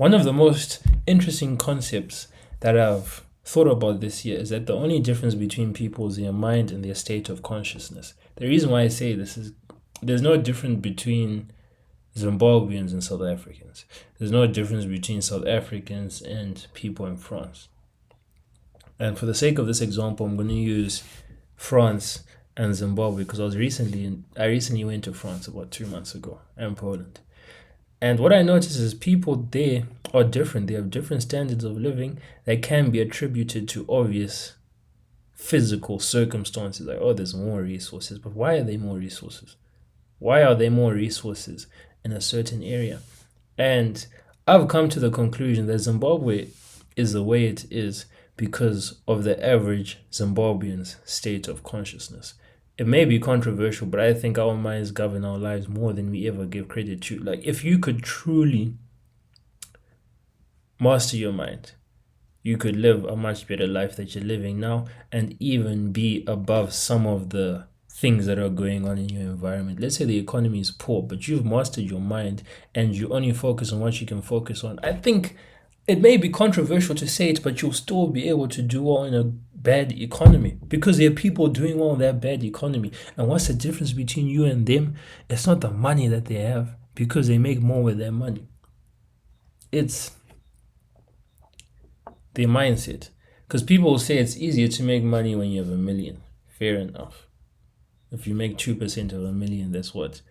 One of the most interesting concepts that I've thought about this year is that the only difference between people is their mind and their state of consciousness. The reason why I say this is there's no difference between Zimbabweans and South Africans. There's no difference between South Africans and people in France. And for the sake of this example, I'm going to use France and Zimbabwe because I recently went to France about 2 months ago and Poland. And what I notice is people there are different. They have different standards of living that can be attributed to obvious physical circumstances. Like, oh, there's more resources. But why are there more resources? Why are there more resources in a certain area? And I've come to the conclusion that Zimbabwe is the way it is because of the average Zimbabwean's state of consciousness. It may be controversial, but I think our minds govern our lives more than we ever give credit to. Like, if you could truly master your mind, you could live a much better life that you're living now and even be above some of the things that are going on in your environment. Let's say the economy is poor, but you've mastered your mind and you only focus on what you can focus on. I think it may be controversial to say it, but you'll still be able to do well in a bad economy because there are people doing well in that bad economy. And what's the difference between you and them? It's not the money that they have because they make more with their money. It's their mindset. Because people will say it's easier to make money when you have a million. Fair enough. If you make 2% of a million, that's what?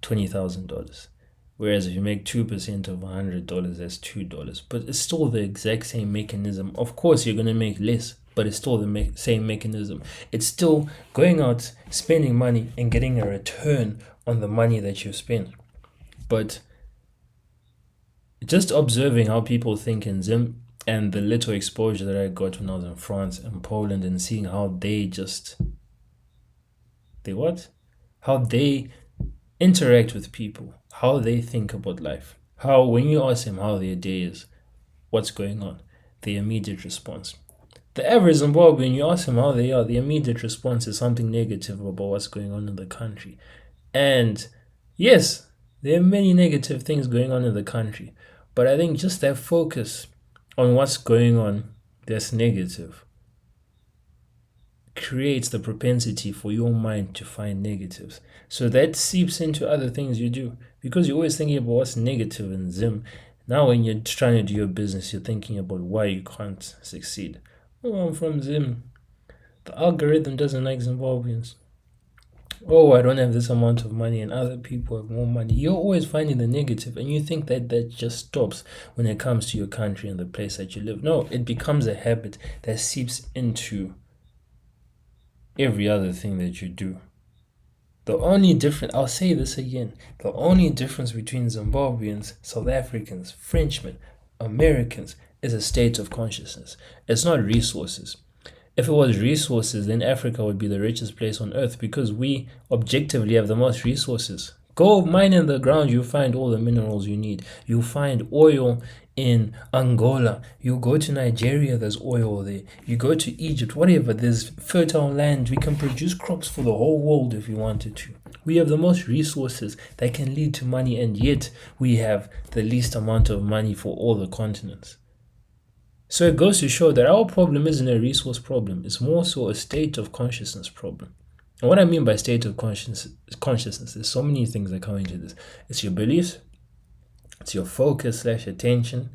$20,000. Whereas if you make 2% of $100, that's $2. But it's still the exact same mechanism. Of course, you're going to make less, but it's still the same mechanism. It's still going out, spending money, and getting a return on the money that you spend. But just observing how people think in Zim and the little exposure that I got when I was in France and Poland and seeing how how they interact with people, how they think about life, how when you ask them how their day is, what's going on, the immediate response. The average Zimbabwean, you ask them how they are, the immediate response is something negative about what's going on in the country. And yes, there are many negative things going on in the country, but I think just that focus on what's going on that's negative creates the propensity for your mind to find negatives. So that seeps into other things you do because you're always thinking about what's negative in Zim. Now, when you're trying to do your business, you're thinking about why you can't succeed. Oh, I'm from Zim. The algorithm doesn't like Zimbabweans. Oh, I don't have this amount of money and other people have more money. You're always finding the negative and you think that that just stops when it comes to your country and the place that you live. No, it becomes a habit that seeps into every other thing that you do. The only difference, I'll say this again, the only difference between Zimbabweans, South Africans, Frenchmen, Americans is a state of consciousness. It's not resources. If it was resources, then Africa would be the richest place on earth because we objectively have the most resources. Go mine in the ground, you'll find all the minerals you need. You'll find oil in Angola. You go to Nigeria, there's oil there. You go to Egypt, whatever, there's fertile land. We can produce crops for the whole world if we wanted to. We have the most resources that can lead to money, and yet we have the least amount of money for all the continents. So it goes to show that our problem isn't a resource problem. It's more so a state of consciousness problem. And what I mean by state of consciousness, there's so many things that come into this. It's your beliefs, it's your focus/attention,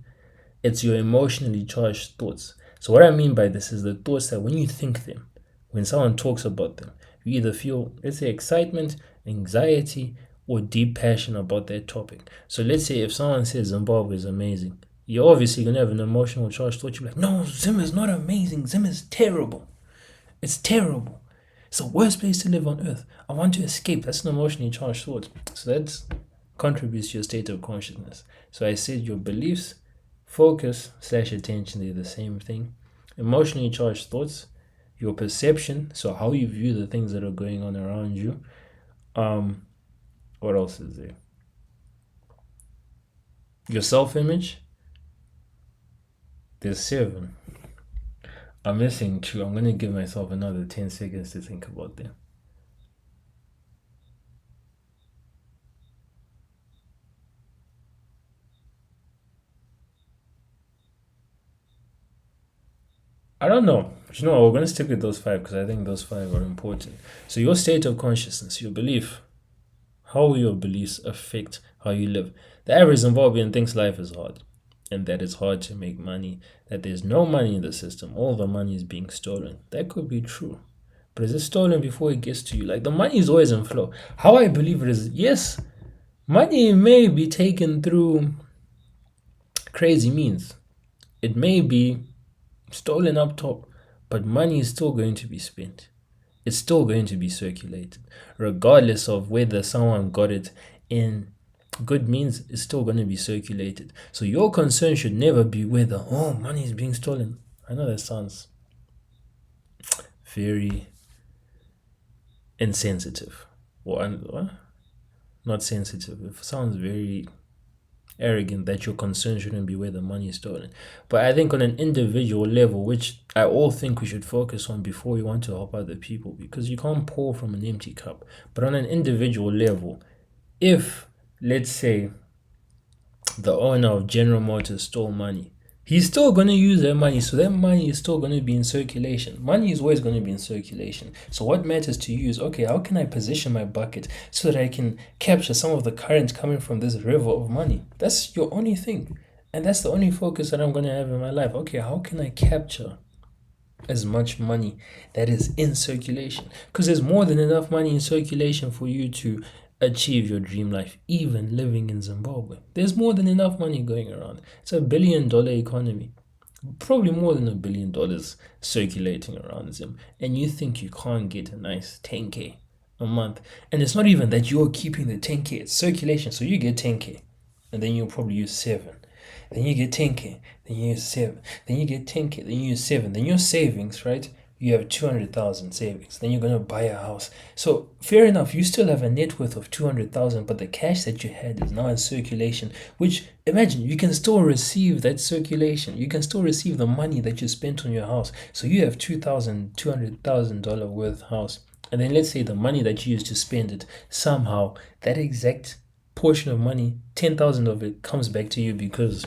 it's your emotionally charged thoughts. So what I mean by this is the thoughts that when you think them, when someone talks about them, you either feel, let's say, excitement, anxiety, or deep passion about that topic. So let's say if someone says Zimbabwe is amazing, you're obviously going to have an emotional charged thought. You're like, no, Zim is not amazing. Zim is terrible. It's terrible. It's the worst place to live on earth. I want to escape. That's an emotionally charged thought. So that contributes to your state of consciousness. So I said your beliefs, focus/attention, they're the same thing. Emotionally charged thoughts, your perception, so how you view the things that are going on around you. What else is there? Your self-image. There's 7. I'm missing 2. I'm going to give myself another 10 seconds to think about them. I don't know. You know, we're going to stick with those five because I think those five are important. So, your state of consciousness, your belief, how will your beliefs affect how you live? The average Zimbabwean thinks life is hard and that it's hard to make money, that there's no money in the system, all the money is being stolen. That could be true. But is it stolen before it gets to you? Like the money is always in flow. How I believe it is, yes, money may be taken through crazy means. It may be stolen up top, but money is still going to be spent. It's still going to be circulated, regardless of whether someone got it in good means. It's still going to be circulated. So your concern should never be whether money is being stolen. I know that sounds very insensitive, or not sensitive. It sounds very arrogant that your concern shouldn't be where the money is stolen. But I think on an individual level, which I all think we should focus on before we want to help other people, because you can't pour from an empty cup. But on an individual level, if, let's say, the owner of General Motors stole money, he's still going to use that money. So that money is still going to be in circulation. Money is always going to be in circulation. So what matters to you is, okay, how can I position my bucket so that I can capture some of the current coming from this river of money? That's your only thing. And that's the only focus that I'm going to have in my life. Okay, how can I capture as much money that is in circulation? Because there's more than enough money in circulation for you to achieve your dream life, even living in Zimbabwe. There's more than enough money going around. It's a $1 billion economy. Probably more than $1 billion circulating around Zim. And you think you can't get a nice 10K a month. And it's not even that you're keeping the 10K, it's circulation. So you get 10K and then you'll probably use 7. Then you get 10K, then you use 7. Then you get 10K, then you use 7. Then your savings, right? You have 200,000 savings. Then you're going to buy a house. So fair enough, you still have a net worth of 200,000, but the cash that you had is now in circulation, which imagine you can still receive that circulation. You can still receive the money that you spent on your house. So you have $200,000 worth house. And then let's say the money that you used to spend it, somehow that exact portion of money, 10,000 of it comes back to you because,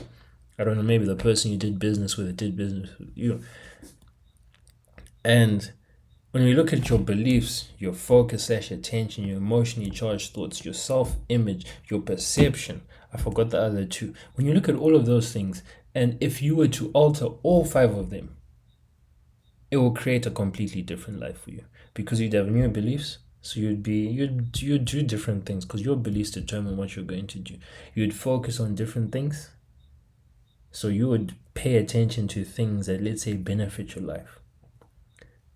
I don't know, maybe the person you did business with did business with you. And when we look at your beliefs, your focus, attention, your emotionally charged thoughts, your self-image, your perception, I forgot the other two. When you look at all of those things, and if you were to alter all 5 of them, it will create a completely different life for you, because you'd have new beliefs. So you'd do different things because your beliefs determine what you're going to do. You'd focus on different things. So you would pay attention to things that, let's say, benefit your life.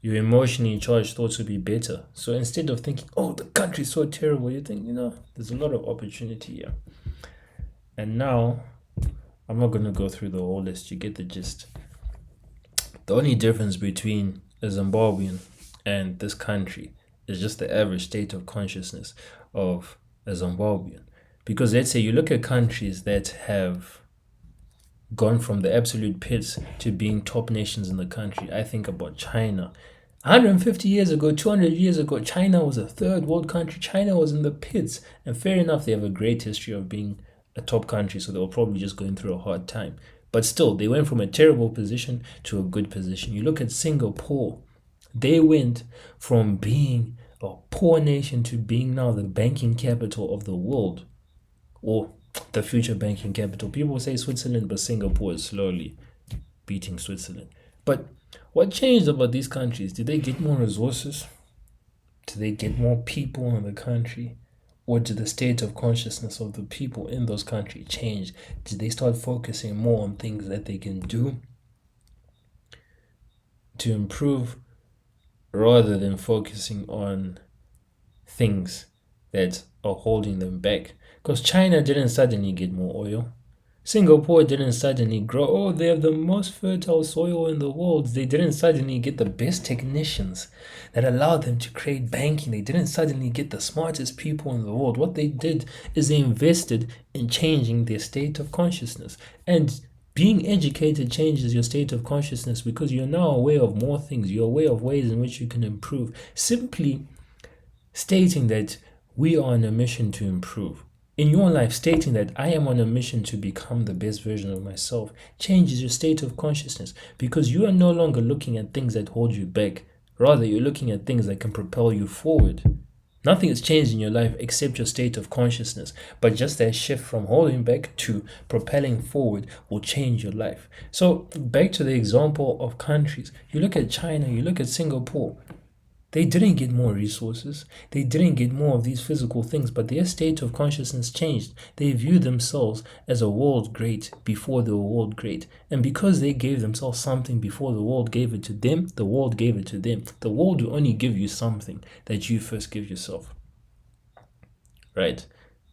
Your emotionally charged thoughts would be better. So instead of thinking, the country's so terrible, you think, there's a lot of opportunity here. And now, I'm not going to go through the whole list. You get the gist. The only difference between a Zimbabwean and this country is just the average state of consciousness of a Zimbabwean. Because let's say you look at countries that have gone from the absolute pits to being top nations in the country. I think about China. 150 years ago, 200 years ago, China was a third world country. China was in the pits. And fair enough, they have a great history of being a top country, so they were probably just going through a hard time. But still, they went from a terrible position to a good position. You look at Singapore. They went from being a poor nation to being now the banking capital of the world, or the future banking capital. People say Switzerland, but Singapore is slowly beating Switzerland. But what changed about these countries? Did they get more resources? Did they get more people in the country? Or did the state of consciousness of the people in those countries change? Did they start focusing more on things that they can do to improve, rather than focusing on things that are holding them back? Because China didn't suddenly get more oil. Singapore didn't suddenly grow. They have the most fertile soil in the world. They didn't suddenly get the best technicians that allowed them to create banking. They didn't suddenly get the smartest people in the world. What they did is they invested in changing their state of consciousness. And being educated changes your state of consciousness because you're now aware of more things. You're aware of ways in which you can improve. Simply stating that we are on a mission to improve. in your life stating that I am on a mission to become the best version of myself changes your state of consciousness, because you are no longer looking at things that hold you back. Rather, you're looking at things that can propel you forward. Nothing has changed in your life except your state of consciousness, but just that shift from holding back to propelling forward will change your life. So, back to the example of countries, you look at China, you look at Singapore. They didn't get more resources. They didn't get more of these physical things, but their state of consciousness changed. They viewed themselves as a world great before they were world great. And because they gave themselves something before the world gave it to them, the world gave it to them. The world will only give you something that you first give yourself. Right?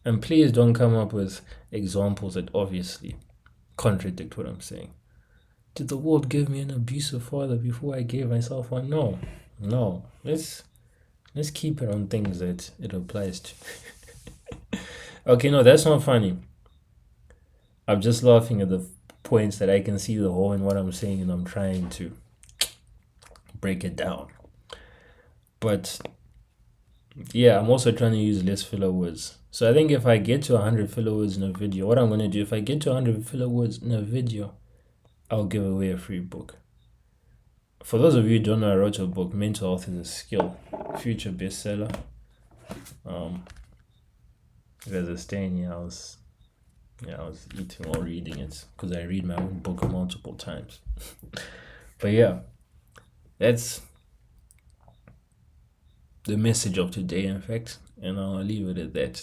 And please don't come up with examples that obviously contradict what I'm saying. Did the world give me an abusive father before I gave myself one? No. No. Let's keep it on things that it applies to. Okay, no, that's not funny. I'm just laughing at the points that I can see the hole in what I'm saying, and I'm trying to break it down. But yeah, I'm also trying to use less filler words. So I think if I get to 100 filler words in a video, what I'm going to do, if I get to 100 filler words in a video, I'll give away a free book. For those of you who don't know, I wrote a book, Mental Health is a Skill, future bestseller. You guys are staying here. I was eating while reading it because I read my own book multiple times. But yeah, that's the message of today, in fact, and I'll leave it at that.